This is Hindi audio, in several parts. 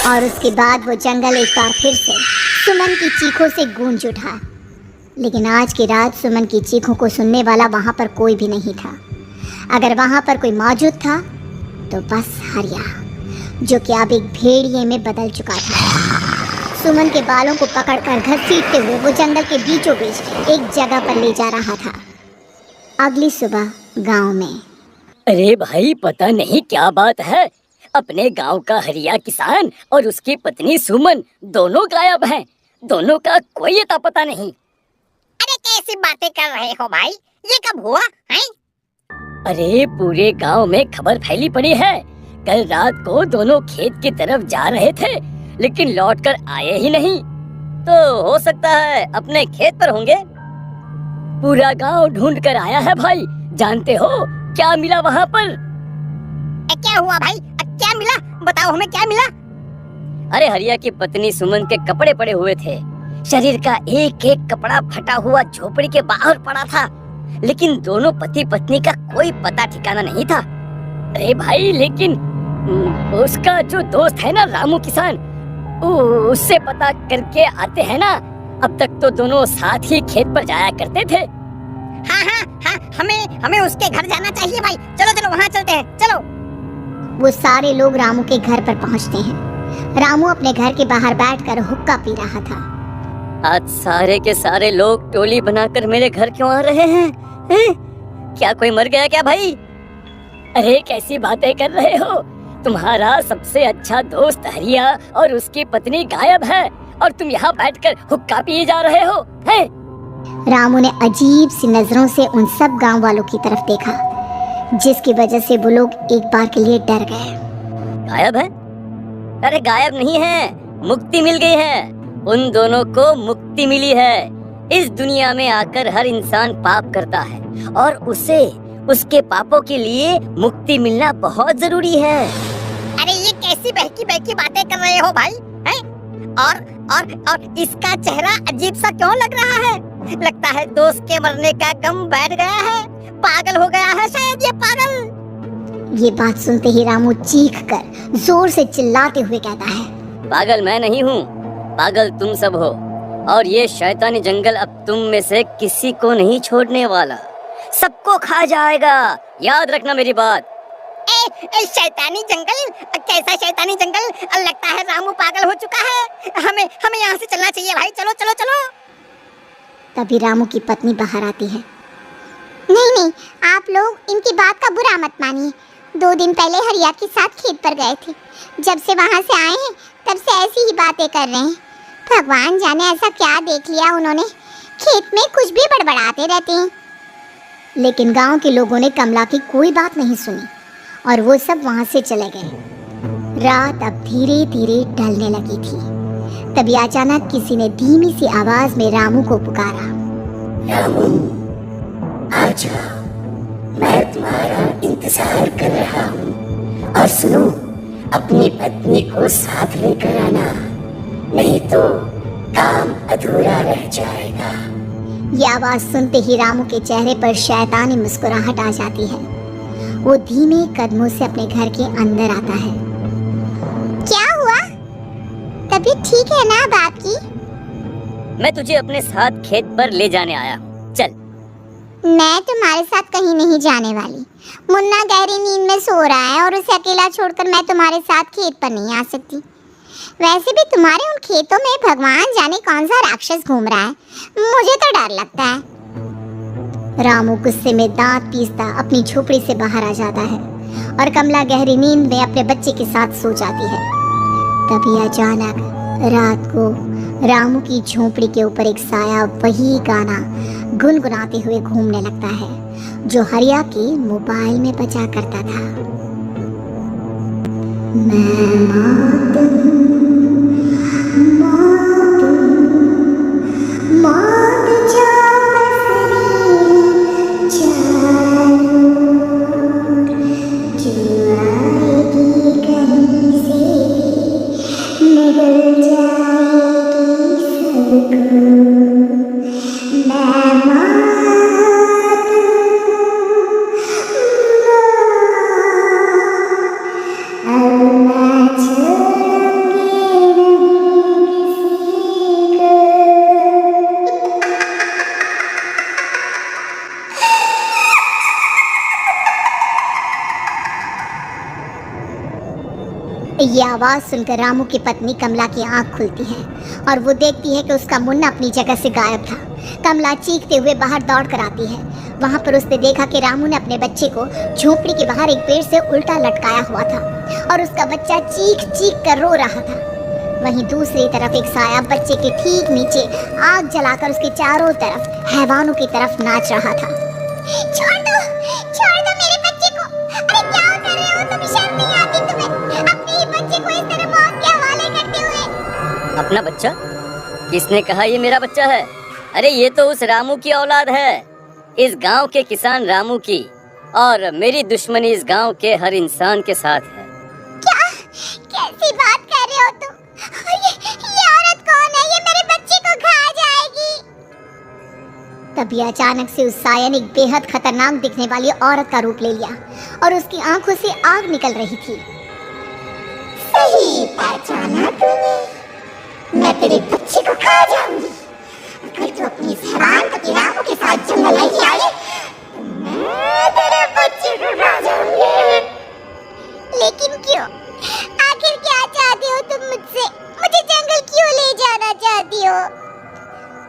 और उसके बाद वो जंगल एक बार फिर से सुमन की चीखों से गूंज उठा। लेकिन आज की रात सुमन की चीखों को सुनने वाला वहाँ पर कोई भी नहीं था। अगर वहाँ पर कोई मौजूद था तो बस हरिया, जो कि अब एक भेड़िए में बदल चुका था। सुमन के बालों को पकड़कर घसीटते हुए वो जंगल के बीचों बीच एक जगह पर ले जा रहा था। अगली सुबह गांव में। अरे भाई, पता नहीं क्या बात है, अपने गांव का हरिया किसान और उसकी पत्नी सुमन दोनों गायब हैं। दोनों का कोई अता पता नहीं। अरे कैसी बातें कर रहे हो भाई, ये कब हुआ है? अरे पूरे गांव में खबर फैली पड़ी है। कल रात को दोनों खेत की तरफ जा रहे थे, लेकिन लौट कर आए ही नहीं। तो हो सकता है अपने खेत पर होंगे। पूरा गांव ढूंढ कर आया है भाई। जानते हो क्या मिला वहाँ पर? क्या हुआ भाई, क्या मिला? बताओ हमें, क्या मिला? अरे हरिया की पत्नी सुमन के कपड़े पड़े हुए थे। शरीर का एक एक कपड़ा फटा हुआ झोपड़ी के बाहर पड़ा था, लेकिन दोनों पति पत्नी का कोई पता ठिकाना नहीं था। अरे भाई, लेकिन उसका जो दोस्त है ना रामू किसान, उससे पता करके आते हैं ना। अब तक तो दोनों साथ ही खेत पर जाया करते थे। हाँ हाँ हाँ, हमें उसके घर जाना चाहिए भाई। चलो चलो वहाँ चलते हैं, चलो। वो सारे लोग रामू के घर पर पहुंचते हैं। रामू अपने घर के बाहर बैठकर हुक्का पी रहा था। आज सारे के सारे लोग टोली बनाकर मेरे घर क्यों आ रहे हैं? क्या कोई मर गया क्या भाई? अरे कैसी बातें कर रहे हो? तुम्हारा सबसे अच्छा दोस्त हरिया और उसकी पत्नी गायब है और तुम यहाँ बैठकर हुक्का पिए जा रहे हो, हैं? रामू ने अजीब सी नजरों से उन सब गांव वालों की तरफ देखा, जिसकी वजह से वो लोग एक बार के लिए डर गए। गायब है? अरे गायब नहीं है, मुक्ति मिल गई है। उन दोनों को मुक्ति मिली है। इस दुनिया में आकर हर इंसान पाप करता है और उसे उसके पापों के लिए मुक्ति मिलना बहुत जरूरी है। अरे ये कैसी बहकी बहकी बातें कर रहे हो भाई, हैं? और इसका चेहरा अजीब सा क्यों लग रहा है? लगता है दोस्त के मरने का गम बैठ गया है। पागल हो गया है शायद ये पागल। ये बात सुनते ही रामू चीख कर जोर से चिल्लाते हुए कहता है, पागल मैं नहीं हूँ, पागल तुम सब हो। और ये शैतानी जंगल अब तुम में से किसी को नहीं छोड़ने वाला, सबको खा जाएगा। याद रखना मेरी बात। शैतानी जंगल? कैसा शैतानी जंगल? लगता है रामू पागल हो चुका है। हमें यहाँ से चलना चाहिए भाई, चलो चलो चलो। तभी रामू की पत्नी बाहर आती है। नहीं नहीं, आप लोग इनकी बात का बुरा मत मानिए। 2 दिन पहले हरिया के साथ खेत पर गए थे। जब से वहाँ से आए हैं तब से ऐसी ही बातें कर रहे हैं। भगवान जाने ऐसा क्या देख लिया उन्होंने, खेत में कुछ भी बड़बड़ाते रहते हैं। लेकिन गांव के लोगों ने कमला की कोई बात नहीं सुनी और वो सब वहाँ से चले गए। रात अब धीरे धीरे ढलने लगी थी। तभी अचानक किसी ने धीमी सी आवाज में रामू को पुकारा। रामू, आजा, मैं तुम्हारा इंतजार कर रहा हूँ। और सुनो, अपनी पत्नी को साथ लेकर आना, नहीं तो काम अधूरा रह जाएगा। ये आवाज सुनते ही रामू के चेहरे पर शैतानी मुस्कुराहट आ जाती है। वो धीमे कदमों से अपने घर के अंदर आता है। क्या हुआ? तबीयत ठीक है ना अब आपकी? मैं तुझे अपने साथ खेत पर ले जाने आया, चल। मैं तुम्हारे साथ कहीं नहीं जाने वाली। मुन्ना गहरी नींद में सो रहा है और उसे अकेला छोड़कर मैं तुम्हारे साथ खेत पर नहीं आ सकती। वैसे भी तुम्हारे उन खेतों में भगवान जाने कौन सा राक्षस घूम रहा है, मुझे तो डर लगता है। रामू गुस्से में दांत पीसता अपनी झोपड़ी से बाहर आ जाता है और कमला गहरी नींद में अपने बच्चे के साथ सो जाती है। तभी अचानक रात को रामू की झोपड़ी के ऊपर एक साया वही गाना गुनगुनाते हुए घूमने लगता है जो हरिया के मोबाइल में बजा करता था। मैं मौत जा बसरी चारों, जो आएगी कहीं से निकल जाएगी सबको। मैं अब मैं छोड़ूंगी ये आवाज़ सुनकर रामू की पत्नी कमला की आंख खुलती है और वो देखती है कि उसका मुन्ना अपनी जगह से गायब था। कमला चीखते हुए बाहर दौड़ कर आती है। वहाँ पर उसने देखा कि रामू ने अपने बच्चे को झोपड़ी के बाहर एक पेड़ से उल्टा लटकाया हुआ था और उसका बच्चा चीख चीख कर रो रहा था। वहीं दूसरी तरफ एक साया बच्चे के ठीक नीचे आग जलाकर उसके चारों तरफ हैवानों की तरफ नाच रहा था। छोड़ दो मेरे बच्चे को। अरे क्या कर रहे हो तुम? शर्म नहीं आती तुम्हें अपने ही बच्चे को इस तरह मौत के हवाले करते हुए? अपना बच्चा? किसने कहा ये मेरा बच्चा है? अरे ये तो उस रामू की औलाद है, इस गांव के किसान रामू की, और मेरी दुश्मनी इस गांव के हर इंसान के साथ है। क्या? कैसी बात कर रहे हो तुम? ये औरत कौन है? ये मेरे बच्चे को खा जाएगी। तभी अचानक से उस साया ने एक बेहद खतरनाक दिखने वाली औरत का रूप ले लिया और उसकी आंखों से आग निकल रही थी। सही पहचाना तूने, मैं तेरे बच्चे को खा जाऊंगी। अगर तू अपनी जबान को रामू के साथ जंगल नहीं आई, तो मैं तेरे बच्चे को खा जाऊंगी। लेकिन क्यों? आखिर क्या चाहती हो तुम मुझसे? मुझे जंगल क्यों ले जाना चाहती हो?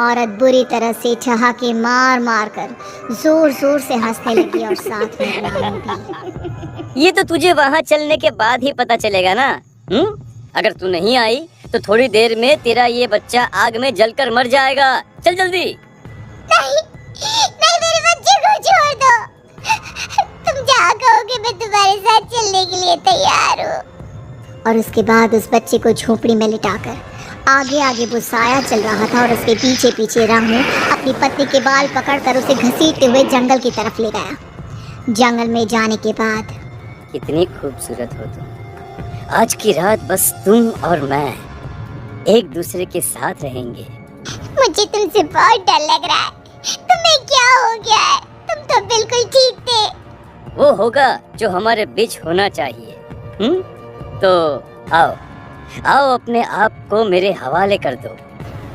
औरत बुरी तरह से ठहाके मार मार कर जोर जोर से हंसने लगी और साथ में रामू भी। ये तो तुझे वहाँ चलने के बाद ही पता चलेगा ना। अगर तू नहीं आई तो थोड़ी देर में तेरा ये बच्चा आग में जलकर मर जाएगा। चल जल्दी। नहीं, मेरे बच्चे को छोड़ दो। तुम जहाँ कहोगे मैं तुम्हारे साथ चलने के लिए तैयार हूँ। और उसके बाद उस बच्चे को झोपड़ी में लिटाकर आगे आगे वो साया चल रहा था और उसके पीछे पीछे रामू अपनी पत्नी के बाल पकड़कर उसे घसीटते हुए जंगल की तरफ ले गया। जंगल में जाने के बाद, कितनी खूबसूरत हो तुम। आज की रात बस तुम और मैं एक दूसरे के साथ रहेंगे। मुझे तुमसे बहुत डर लग रहा है। तुम्हें क्या हो गया है? तुम तो बिल्कुल ठीक थे। वो होगा जो हमारे बीच होना चाहिए। तो आओ आओ, अपने आप को मेरे हवाले कर दो।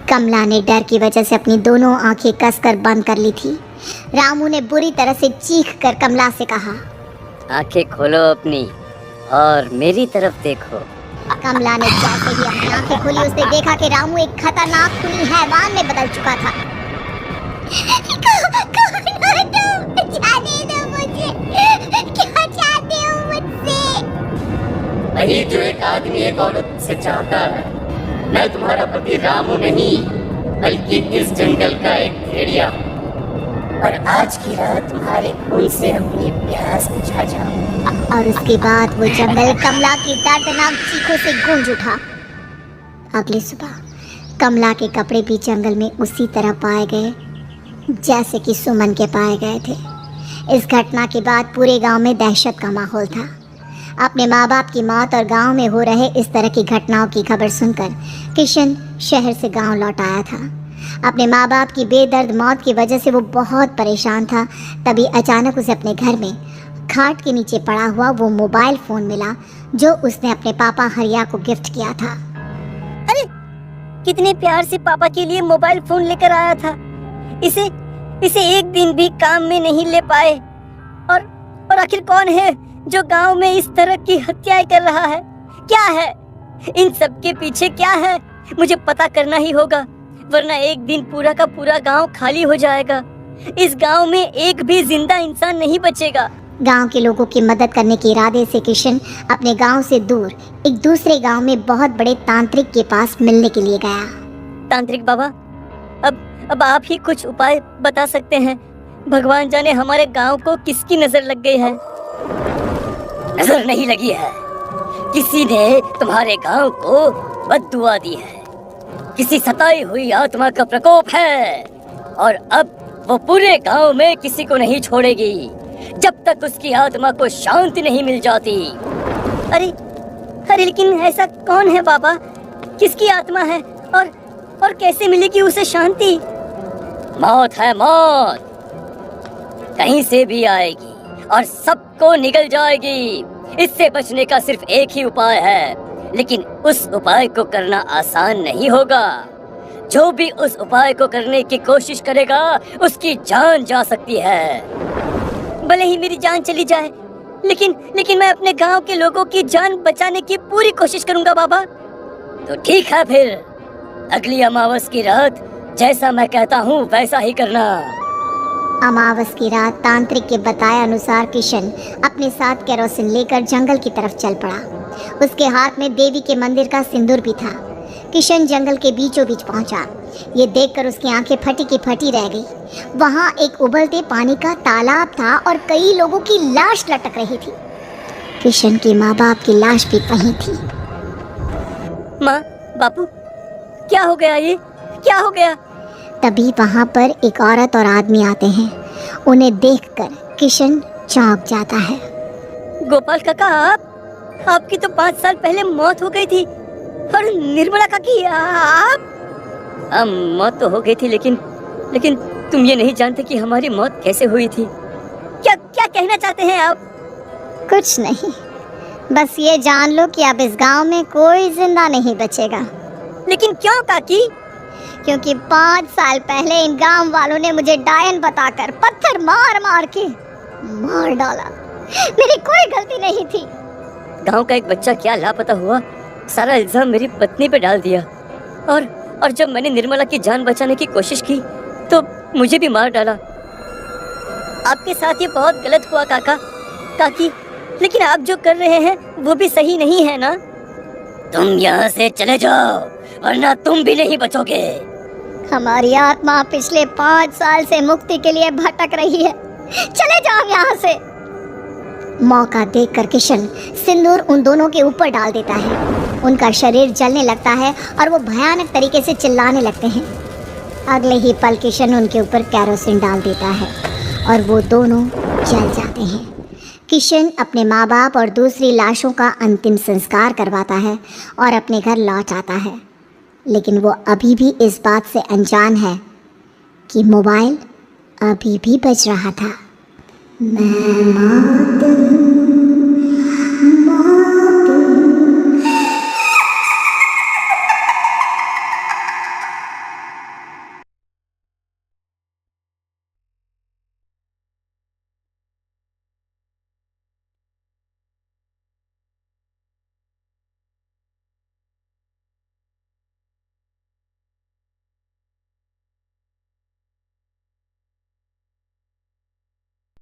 कमला ने डर की वजह से अपनी दोनों आंखें कसकर बंद कर ली थी। रामू ने बुरी तरह से चीख कर कमला से कहा, आंखें खोलो अपनी और मेरी तरफ देखो। कमला ने जैसे ही अपनी आंखें खोली उसने देखा कि रामू एक खतरनाक खूनी हैवान में बदल चुका था। कौन हो तुम? जाने दो मुझे। क्या चाहते हो मुझसे? वही जो एक आदमी एक औरत से चाहता है। मैं तुम्हारा पति रामू नहीं, बल्कि इस जंगल का एक भेड़िया हूँ, और आज की रात तुम्हारे खून से अपनी प्यास बुझा जाऊं। और उसके बाद वो जंगल कमला की दर्दनाक चीखों से गूंज उठा। अगली सुबह कमला के कपड़े भी जंगल में उसी तरह पाए गए जैसे कि सुमन के पाए गए थे। इस घटना के बाद पूरे गांव में दहशत का माहौल था। अपने माँ बाप की मौत और गांव में हो रहे इस तरह की घटनाओं की खबर सुनकर किशन शहर से गांव लौट आया था। अपने माँ बाप की बेदर्द मौत की वजह से वो बहुत परेशान था। तभी अचानक उसे अपने घर में खाट के नीचे पड़ा हुआ वो मोबाइल फ़ोन मिला जो उसने अपने पापा हरिया को गिफ्ट किया था। अरे कितने प्यार से पापा के लिए मोबाइल फोन लेकर आया था। इसे एक दिन भी काम में नहीं ले पाए। और आखिर कौन है जो गांव में इस तरह की हत्याएं कर रहा है? क्या है इन सब के पीछे? क्या है? मुझे पता करना ही होगा, वरना एक दिन पूरा का पूरा गांव खाली हो जाएगा। इस गांव में एक भी जिंदा इंसान नहीं बचेगा। गांव के लोगों की मदद करने के इरादे से किशन अपने गांव से दूर एक दूसरे गांव में बहुत बड़े तांत्रिक के पास मिलने के लिए गया। तांत्रिक बाबा, अब आप ही कुछ उपाय बता सकते हैं। भगवान जाने हमारे गांव को किसकी नजर लग गई है। नजर नहीं लगी है, किसी ने तुम्हारे गांव को बद्दुआ दी है। किसी सताई हुई आत्मा का प्रकोप है, और अब वो पूरे गांव में किसी को नहीं छोड़ेगी जब तक उसकी आत्मा को शांति नहीं मिल जाती। अरे लेकिन ऐसा कौन है बाबा? किसकी आत्मा है और कैसे मिलेगी उसे शांति? मौत है, मौत कहीं से भी आएगी और सबको निगल जाएगी। इससे बचने का सिर्फ एक ही उपाय है, लेकिन उस उपाय को करना आसान नहीं होगा। जो भी उस उपाय को करने की कोशिश करेगा उसकी जान जा सकती है। भले ही मेरी जान चली जाए, लेकिन मैं अपने गांव के लोगों की जान बचाने की पूरी कोशिश करूंगा बाबा। तो ठीक है फिर, अगली अमावस की रात जैसा मैं कहता हूँ वैसा ही करना। अमावस की रात तांत्रिक के बताए अनुसार किशन अपने साथ केरोसिन लेकर जंगल की तरफ चल पड़ा। उसके हाथ में देवी के मंदिर का सिंदूर भी था। किशन जंगल के बीचों बीच पहुंचा। ये देखकर उसकी आंखें फटी की फटी रह गई। वहां एक उबलते पानी का तालाब था और कई लोगों की लाश लटक रही थी। किशन के माँ बाप की लाश भी वहीं थी। माँ, बापू, क्या हो गया? ये क्या हो गया? तभी वहां पर एक औरत और आदमी आते हैं। उन्हें देखकर किशन चौंक जाता है। गोपाल काका, आपकी तो 5 साल पहले मौत हो गई थी। और निर्मला काकी, आप? मौत तो हो गई थी, लेकिन तुम ये नहीं जानते कि हमारी मौत कैसे हुई थी। क्या कहना चाहते हैं आप? कुछ नहीं, बस ये जान लो कि अब इस गांव में कोई जिंदा नहीं बचेगा। लेकिन क्यों काकी? क्योंकि 5 साल पहले इन गांव वालों ने मुझे डायन बताकर पत्थर मार मार के मार डाला। मेरी कोई गलती नहीं थी। गांव का एक बच्चा क्या लापता हुआ, सारा इल्जाम मेरी पत्नी पे डाल दिया। और जब मैंने निर्मला की जान बचाने की कोशिश की तो मुझे भी मार डाला। आपके साथ ये बहुत गलत हुआ काकी, लेकिन आप जो कर रहे हैं वो भी सही नहीं है ना। तुम यहाँ से चले जाओ वरना तुम भी नहीं बचोगे। हमारी आत्मा पिछले 5 साल से मुक्ति के लिए भटक रही है। चले जाओ यहाँ से। मौका देखकर किशन सिंदूर उन दोनों के ऊपर डाल देता है। उनका शरीर जलने लगता है और वो भयानक तरीके से चिल्लाने लगते हैं। अगले ही पल किशन उनके ऊपर केरोसिन डाल देता है और वो दोनों जल जाते हैं। किशन अपने माँ बाप और दूसरी लाशों का अंतिम संस्कार करवाता है और अपने घर लौट आता है। लेकिन वो अभी भी इस बात से अनजान है कि मोबाइल अभी भी बज रहा था। मैं मौत